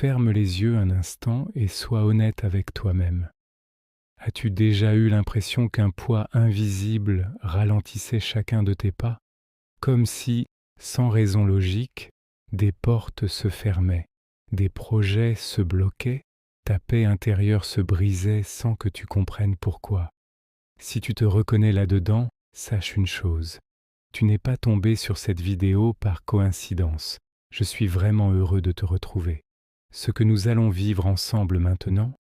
Ferme les yeux un instant et sois honnête avec toi-même. As-tu déjà eu l'impression qu'un poids invisible ralentissait chacun de tes pas, comme si, sans raison logique, des portes se fermaient, des projets se bloquaient, ta paix intérieure se brisait sans que tu comprennes pourquoi? Si tu te reconnais là-dedans, sache une chose. Tu n'es pas tombé sur cette vidéo par coïncidence. Je suis vraiment heureux de te retrouver. Ce que nous allons vivre ensemble maintenant,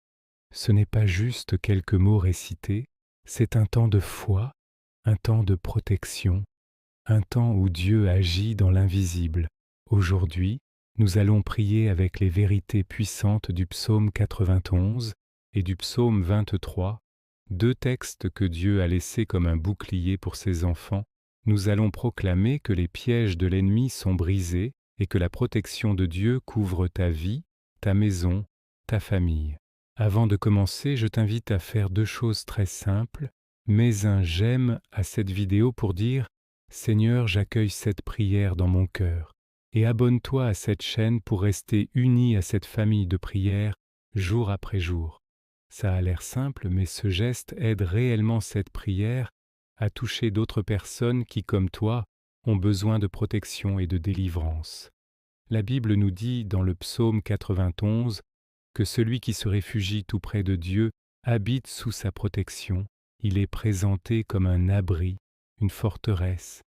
ce n'est pas juste quelques mots récités, c'est un temps de foi, un temps de protection, un temps où Dieu agit dans l'invisible. Aujourd'hui, nous allons prier avec les vérités puissantes du psaume 91 et du psaume 23, deux textes que Dieu a laissés comme un bouclier pour ses enfants. Nous allons proclamer que les pièges de l'ennemi sont brisés et que la protection de Dieu couvre ta vie, ta maison, ta famille. Avant de commencer, je t'invite à faire deux choses très simples. Mets un j'aime à cette vidéo pour dire « Seigneur, j'accueille cette prière dans mon cœur » et abonne-toi à cette chaîne pour rester uni à cette famille de prières jour après jour. Ça a l'air simple, mais ce geste aide réellement cette prière à toucher d'autres personnes qui, comme toi, ont besoin de protection et de délivrance. La Bible nous dit dans le psaume 91 que celui qui se réfugie tout près de Dieu habite sous sa protection. Il est présenté comme un abri, une forteresse,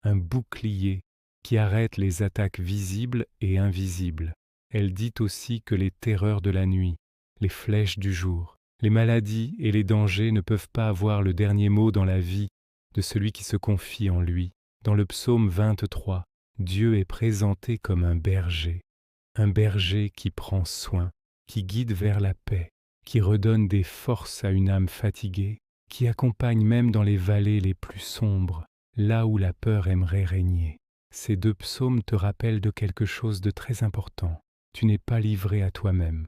un bouclier qui arrête les attaques visibles et invisibles. Elle dit aussi que les terreurs de la nuit, les flèches du jour, les maladies et les dangers ne peuvent pas avoir le dernier mot dans la vie de celui qui se confie en lui. Dans le psaume 23, Dieu est présenté comme un berger qui prend soin, qui guide vers la paix, qui redonne des forces à une âme fatiguée, qui accompagne même dans les vallées les plus sombres, là où la peur aimerait régner. Ces deux psaumes te rappellent de quelque chose de très important. Tu n'es pas livré à toi-même.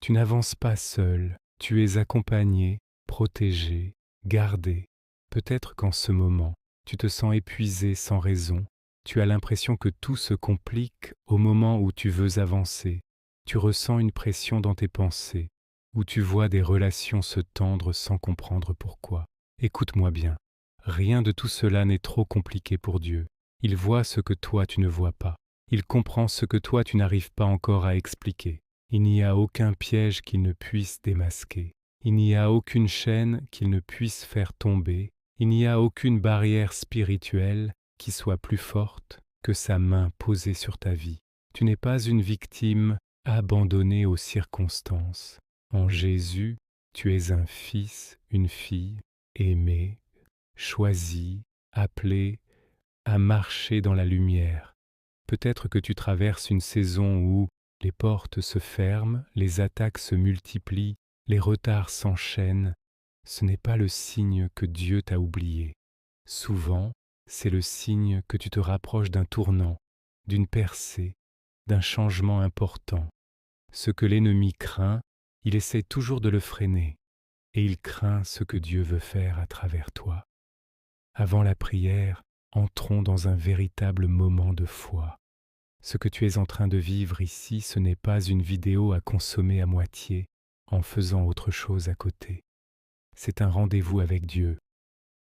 Tu n'avances pas seul, tu es accompagné, protégé, gardé. Peut-être qu'en ce moment, tu te sens épuisé sans raison. Tu as l'impression que tout se complique au moment où tu veux avancer. Tu ressens une pression dans tes pensées, où tu vois des relations se tendre sans comprendre pourquoi. Écoute-moi bien, rien de tout cela n'est trop compliqué pour Dieu. Il voit ce que toi tu ne vois pas. Il comprend ce que toi tu n'arrives pas encore à expliquer. Il n'y a aucun piège qu'il ne puisse démasquer. Il n'y a aucune chaîne qu'il ne puisse faire tomber. Il n'y a aucune barrière spirituelle qui soit plus forte que sa main posée sur ta vie. Tu n'es pas une victime abandonnée aux circonstances. En Jésus, tu es un fils, une fille, aimé, choisi, appelé à marcher dans la lumière. Peut-être que tu traverses une saison où les portes se ferment, les attaques se multiplient, les retards s'enchaînent. Ce n'est pas le signe que Dieu t'a oublié. Souvent, c'est le signe que tu te rapproches d'un tournant, d'une percée, d'un changement important. Ce que l'ennemi craint, il essaie toujours de le freiner, et il craint ce que Dieu veut faire à travers toi. Avant la prière, entrons dans un véritable moment de foi. Ce que tu es en train de vivre ici, ce n'est pas une vidéo à consommer à moitié en faisant autre chose à côté. C'est un rendez-vous avec Dieu.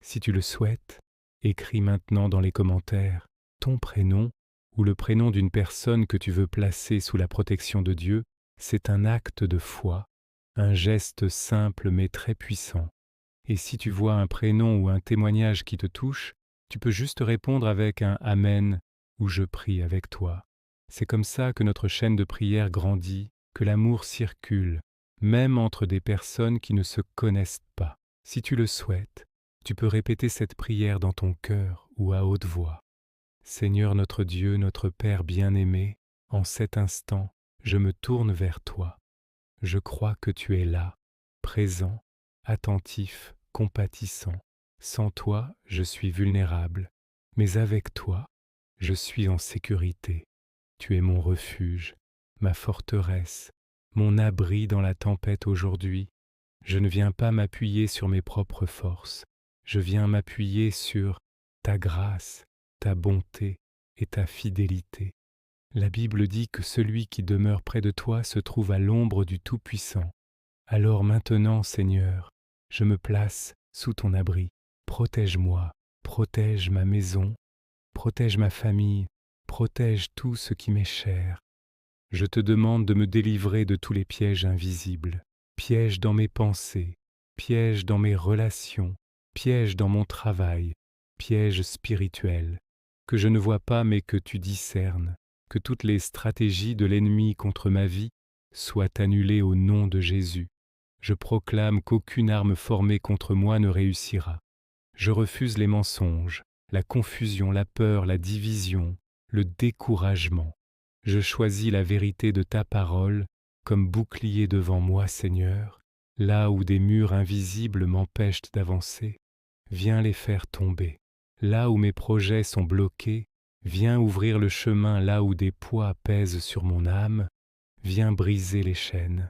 Si tu le souhaites, écris maintenant dans les commentaires ton prénom ou le prénom d'une personne que tu veux placer sous la protection de Dieu. C'est un acte de foi, un geste simple mais très puissant. Et si tu vois un prénom ou un témoignage qui te touche, tu peux juste répondre avec un Amen ou Je prie avec toi. C'est comme ça que notre chaîne de prière grandit, que l'amour circule, même entre des personnes qui ne se connaissent pas. Si tu le souhaites, tu peux répéter cette prière dans ton cœur ou à haute voix. Seigneur notre Dieu, notre Père bien-aimé, en cet instant, je me tourne vers toi. Je crois que tu es là, présent, attentif, compatissant. Sans toi, je suis vulnérable, mais avec toi, je suis en sécurité. Tu es mon refuge, ma forteresse, mon abri dans la tempête aujourd'hui. Je ne viens pas m'appuyer sur mes propres forces, je viens m'appuyer sur ta grâce, ta bonté et ta fidélité. La Bible dit que celui qui demeure près de toi se trouve à l'ombre du Tout-Puissant. Alors maintenant, Seigneur, je me place sous ton abri. Protège-moi, protège ma maison, protège ma famille, protège tout ce qui m'est cher. Je te demande de me délivrer de tous les pièges invisibles, pièges dans mes pensées, pièges dans mes relations, pièges dans mon travail, pièges spirituels, que je ne vois pas mais que tu discernes, que toutes les stratégies de l'ennemi contre ma vie soient annulées au nom de Jésus. Je proclame qu'aucune arme formée contre moi ne réussira. Je refuse les mensonges, la confusion, la peur, la division, le découragement. Je choisis la vérité de ta parole comme bouclier devant moi, Seigneur, là où des murs invisibles m'empêchent d'avancer. Viens les faire tomber. Là où mes projets sont bloqués, viens ouvrir le chemin là où des poids pèsent sur mon âme. Viens briser les chaînes.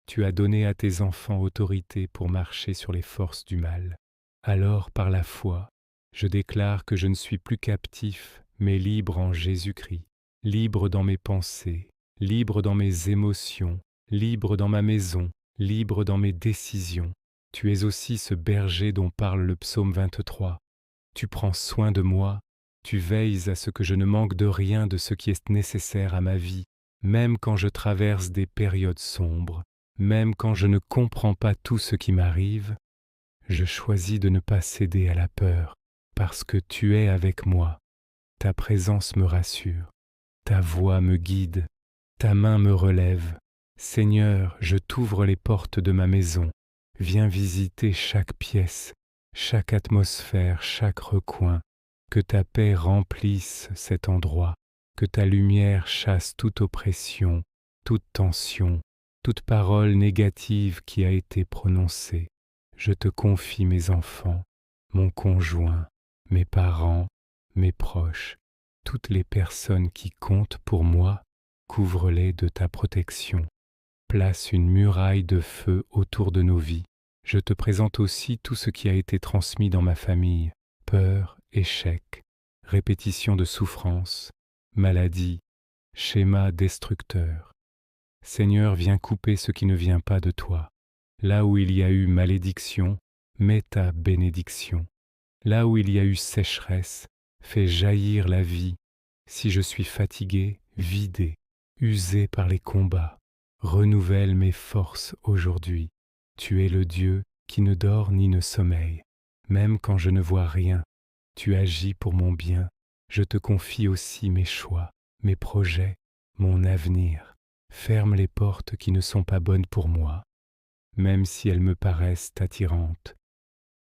Tu as donné à tes enfants autorité pour marcher sur les forces du mal. Alors, par la foi, je déclare que je ne suis plus captif, mais libre en Jésus-Christ, libre dans mes pensées, libre dans mes émotions, libre dans ma maison, libre dans mes décisions. Tu es aussi ce berger dont parle le psaume 23. Tu prends soin de moi, tu veilles à ce que je ne manque de rien de ce qui est nécessaire à ma vie, même quand je traverse des périodes sombres, même quand je ne comprends pas tout ce qui m'arrive. Je choisis de ne pas céder à la peur, parce que tu es avec moi. Ta présence me rassure, ta voix me guide, ta main me relève. Seigneur, je t'ouvre les portes de ma maison. Viens visiter chaque pièce, chaque atmosphère, chaque recoin. Que ta paix remplisse cet endroit, que ta lumière chasse toute oppression, toute tension, toute parole négative qui a été prononcée. Je te confie mes enfants, mon conjoint, mes parents, mes proches, toutes les personnes qui comptent pour moi, couvre-les de ta protection. Place une muraille de feu autour de nos vies. Je te présente aussi tout ce qui a été transmis dans ma famille, peur, échec, répétition de souffrance, maladie, schéma destructeur. Seigneur, viens couper ce qui ne vient pas de toi. Là où il y a eu malédiction, mets ta bénédiction. Là où il y a eu sécheresse, fais jaillir la vie. Si je suis fatigué, vidé, usé par les combats, renouvelle mes forces aujourd'hui. Tu es le Dieu qui ne dort ni ne sommeille. Même quand je ne vois rien, tu agis pour mon bien. Je te confie aussi mes choix, mes projets, mon avenir. Ferme les portes qui ne sont pas bonnes pour moi, même si elles me paraissent attirantes.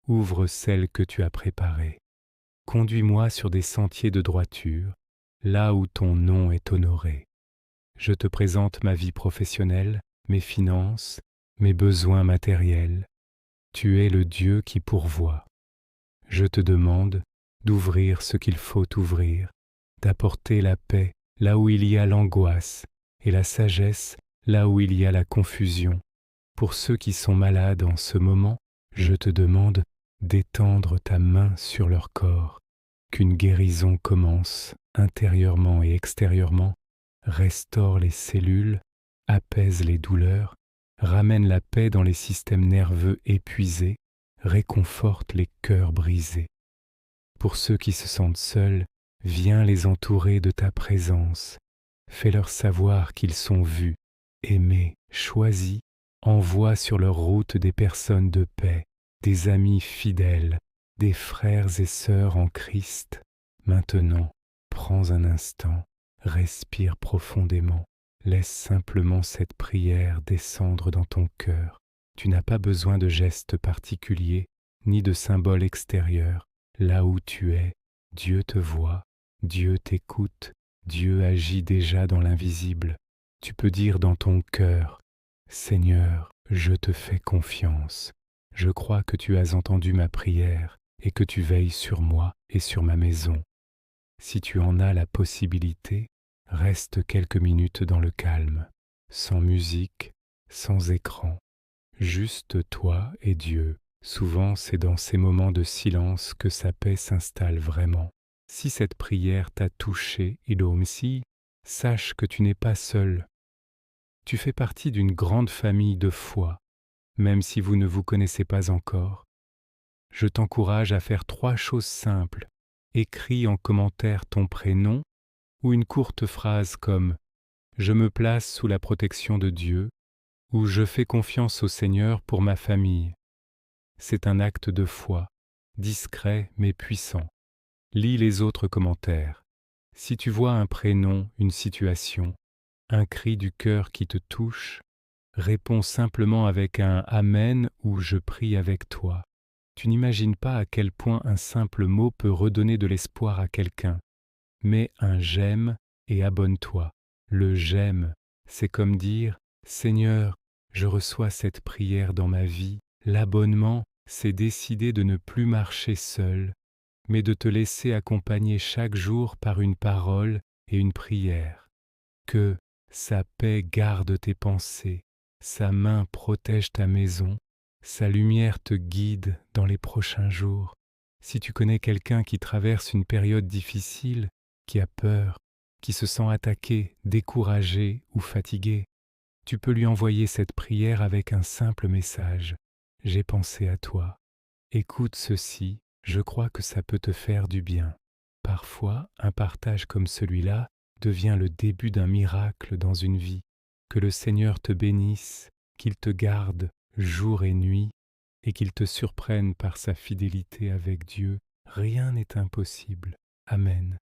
Ouvre celles que tu as préparées. Conduis-moi sur des sentiers de droiture, là où ton nom est honoré. Je te présente ma vie professionnelle, mes finances, mes besoins matériels. Tu es le Dieu qui pourvoit. Je te demande d'ouvrir ce qu'il faut ouvrir, d'apporter la paix là où il y a l'angoisse et la sagesse là où il y a la confusion. Pour ceux qui sont malades en ce moment, je te demande d'étendre ta main sur leur corps, qu'une guérison commence intérieurement et extérieurement, restaure les cellules, apaise les douleurs, ramène la paix dans les systèmes nerveux épuisés, réconforte les cœurs brisés. Pour ceux qui se sentent seuls, viens les entourer de ta présence. Fais-leur savoir qu'ils sont vus, aimés, choisis. Envoie sur leur route des personnes de paix, des amis fidèles, des frères et sœurs en Christ. Maintenant, prends un instant, respire profondément. Laisse simplement cette prière descendre dans ton cœur. Tu n'as pas besoin de gestes particuliers, ni de symboles extérieurs. Là où tu es, Dieu te voit, Dieu t'écoute, Dieu agit déjà dans l'invisible. Tu peux dire dans ton cœur, « Seigneur, je te fais confiance. Je crois que tu as entendu ma prière et que tu veilles sur moi et sur ma maison. Si tu en as la possibilité, reste quelques minutes dans le calme, sans musique, sans écran, juste toi et Dieu. Souvent, c'est dans ces moments de silence que sa paix s'installe vraiment. Si cette prière t'a touché, idom si, sache que tu n'es pas seul. Tu fais partie d'une grande famille de foi, même si vous ne vous connaissez pas encore. Je t'encourage à faire 3 choses simples. Écris en commentaire ton prénom ou une courte phrase comme « Je me place sous la protection de Dieu » ou « Je fais confiance au Seigneur pour ma famille ». C'est un acte de foi, discret mais puissant. Lis les autres commentaires. Si tu vois un prénom, une situation, un cri du cœur qui te touche, réponds simplement avec un « Amen » ou « Je prie avec toi ». Tu n'imagines pas à quel point un simple mot peut redonner de l'espoir à quelqu'un. Mets un « j'aime » et abonne-toi. Le « j'aime », c'est comme dire « Seigneur, je reçois cette prière dans ma vie ». L'abonnement, c'est décider de ne plus marcher seul, mais de te laisser accompagner chaque jour par une parole et une prière. Que sa paix garde tes pensées, sa main protège ta maison, sa lumière te guide dans les prochains jours. Si tu connais quelqu'un qui traverse une période difficile, qui a peur, qui se sent attaqué, découragé ou fatigué, tu peux lui envoyer cette prière avec un simple message. J'ai pensé à toi. Écoute ceci, je crois que ça peut te faire du bien. Parfois, un partage comme celui-là devient le début d'un miracle dans une vie. Que le Seigneur te bénisse, qu'il te garde jour et nuit, et qu'il te surprenne par sa fidélité avec Dieu. Rien n'est impossible. Amen.